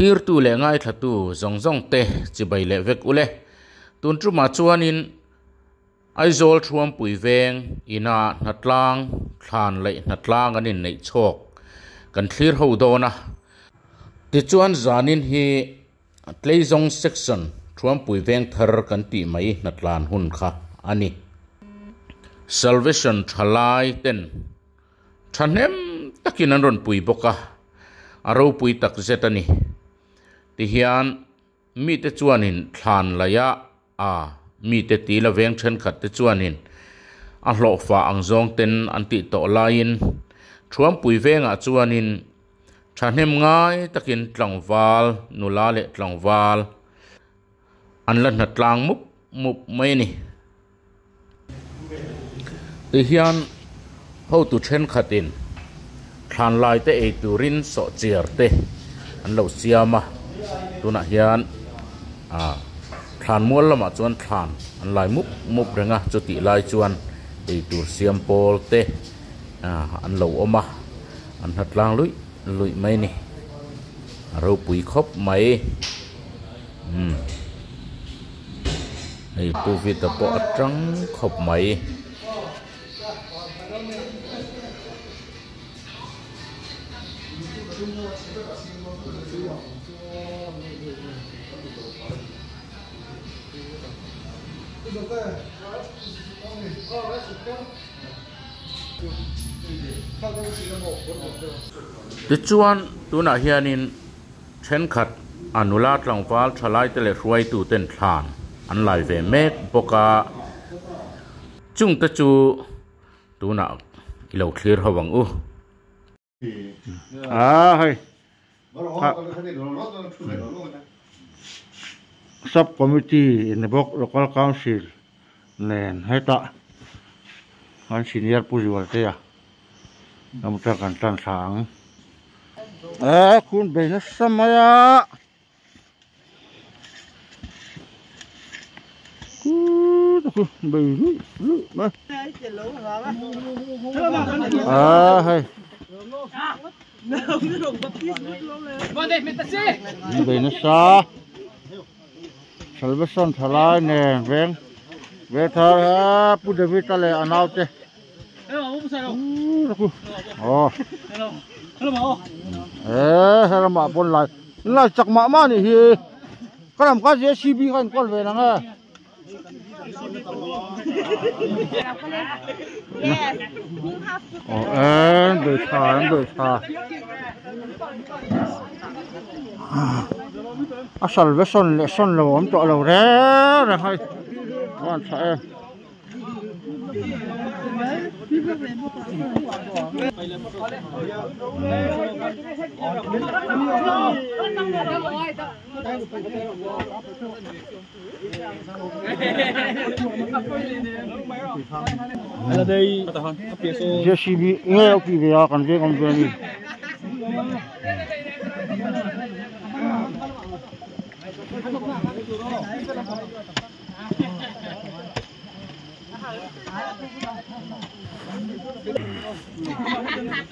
clear tu le ngai thatu zong te chi bai le vek ule tun tru ma chuanin aizol thuam pui veng ina natlang thlan le natlang anin nei chok kan clear ho do na ti chuan zanin hi tleizong section thuam pui veng thar kan ti mai natlan hun kha ani salvation thalai ten thanem takin an ron pui boka aro pui tak zetani ti hian mi te chuanin thlan laya mi te ti la veng then khat te chuanin a hlo fa ang zong ten an ti to lain thuam pui venga chuanin thahnem ngai takin tlangwal nula le tlangwal an la na tlang mup mai ni ti hian ho tu then khatin thlan lai te e turin so chiar te an lo siama tuna hian thlan mual lama chuan thlan an lai mup renga chuti lai chuan e tur siam pol te an lo oma an hatlang lui mai ni ro pui khop mai ei tu vi ta po atang khop mai ti chuan tuna hianin then khat anula tlangwal thalai te le hruai tu ten thlan an lai ve mek boka chung ta chu tuna ilo clear hawang u hai sub committee in the local council nen heta han senior pujiwal te ya namta kan tan sang kun be na samaya ku be lu ma hai be na sa salvation thalai ne veng ve tha pu de vitale anaute hello ma pon lai chak ma ni hi karam ka JCB kan kol ve na nga yes you have to de tha salvation lesson lo om to lo re hai wan sa Ala đây JCB nghe cái gì à còn gì không biết đi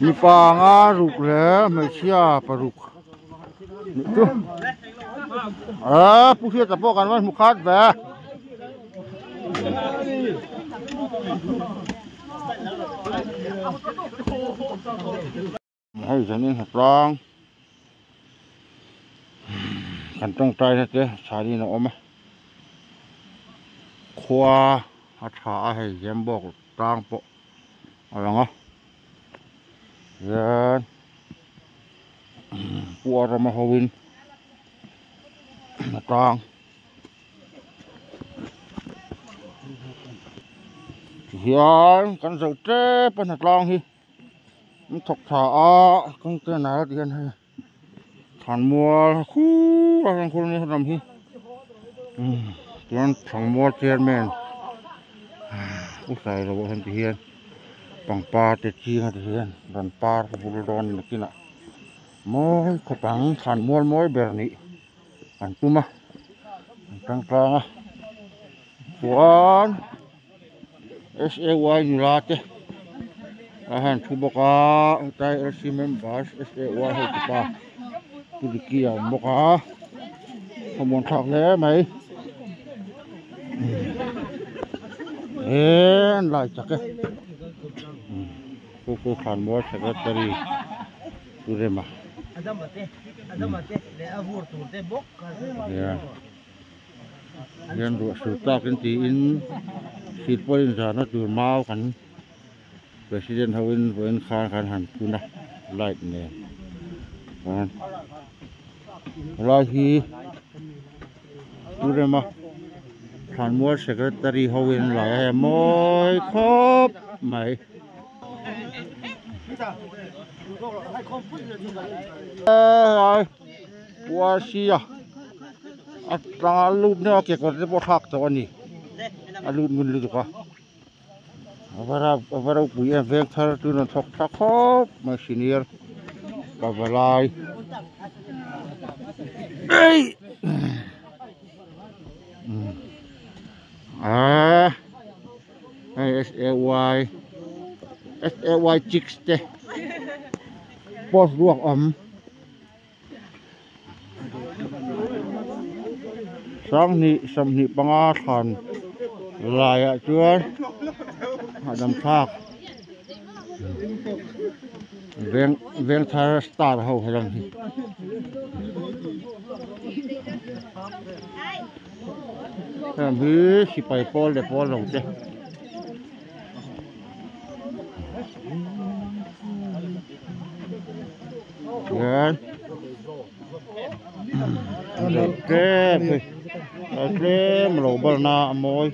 ni pa nga ruk le me sia paruk ni tu pu sia ta po kan mas mukhat ba hai janin hatrang kan tong tai na te sari na oma khwa ha tha hai yem bok tang po alanga yan puara mahawin matang yan kan zau te pan hatlang hi thok tha kan te na dian hai than mual khu ang khul ni ram hi yan thang mual chairman usai lo han ti hian pangpa te chi ha ti hian dan par ko bul don kina moi khopang than mual moi ber ni an tuma tang tang wan SAY nilate ahan thuboka tai LC members SAY ho pa กูดิเกี่ยวบอกอ่ะขโมยถักแล้วไหมหลายจักกูผ่านมอสก็ตรีดูเรมาเรียนรู้สุดตากันตีอินสิทธิ์ปริญญาณตัวมากันPresiden Hawin Wen Khan Han Tuna Light Ne Lahi Turema Khan Mo Secretary Hawin Lai Moi Khop Mai Ai Wasia Atla Lut Ne Ke Ko Te Bothak To Ni Alut Mun Lu Ka Avara punya vektor tu nak thok masinir babalai SAY chicks teh pos ruak samni pengatan layak cuan Adam Thak Veng Thar Star Ho Haram Hi si pai pol de pol long te Yan Atlem lo barna amoy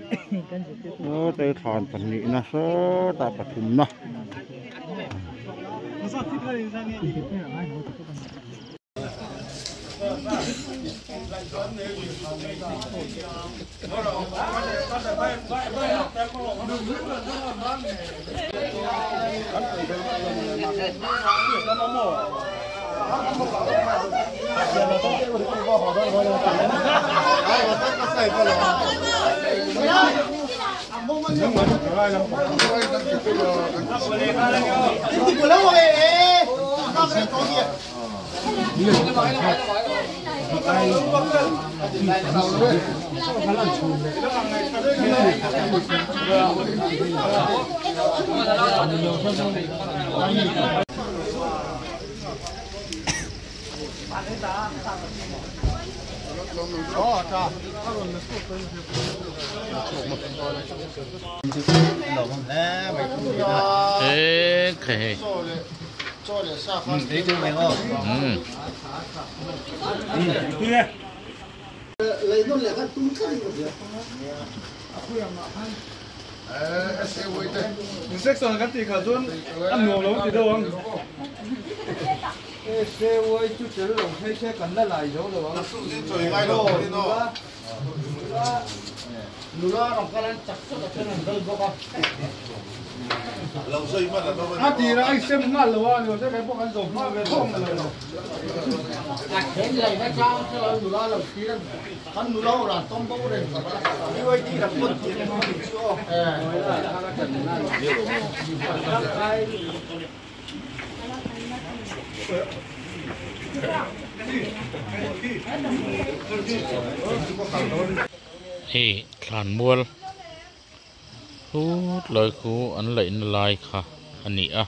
tay than pani na sa ta pathum na Okay. Section kan ti khazun an nuam lo ti dong se woi chu chel lo thei che kan la lai zo lo wang choi ngai lo ni no lula rong kalan chak chak kan dal bo ka lo soi ma da no ti ra ai sem ngal lo wa lo se kai bo kan zo ma ve thong lo a khen lai na chang se lo lula lo ti ran kan lula ra tom bo re ni woi ti ra put ti mo ti so Hey, Khan Mual. Hú lời khu ấn lệnh lại khá anh nhỉ à.